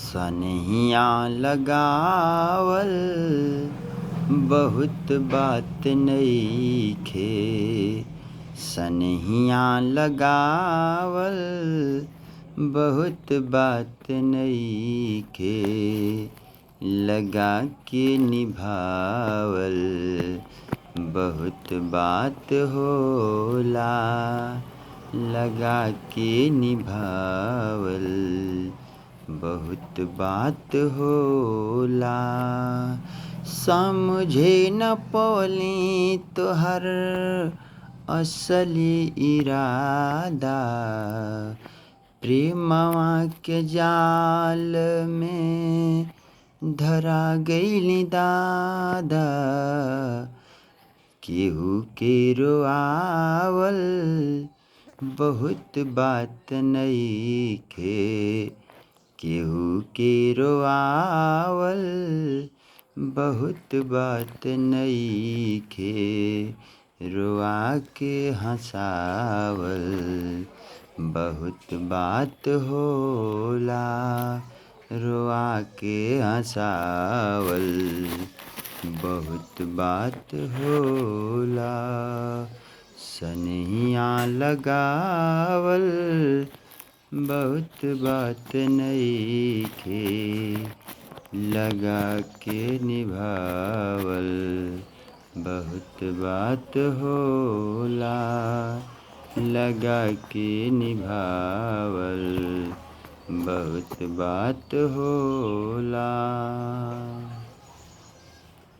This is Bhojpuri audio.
सनहिया लगावल बहुत बात नइखे। सनहिया लगावल बहुत बात नइखे। लगा के निभावल बहुत बात होला। लगा के निभावल बहुत बात होला। समझे न पवली तोहर असली इरादा। प्रेमवा के जाल में धरा गइली दादा। केहू के रोआवल बहुत बात नइखे। केहू के रोआवल बहुत बात नइखे। रोआ के हँसावल बहुत बात होला। रोआ के हँसावल बहुत बात होला। सनहिया लगावल बहुत बात नइखे। लगा के निभावल बहुत बात होला। लगा के निभावल बहुत बात होला।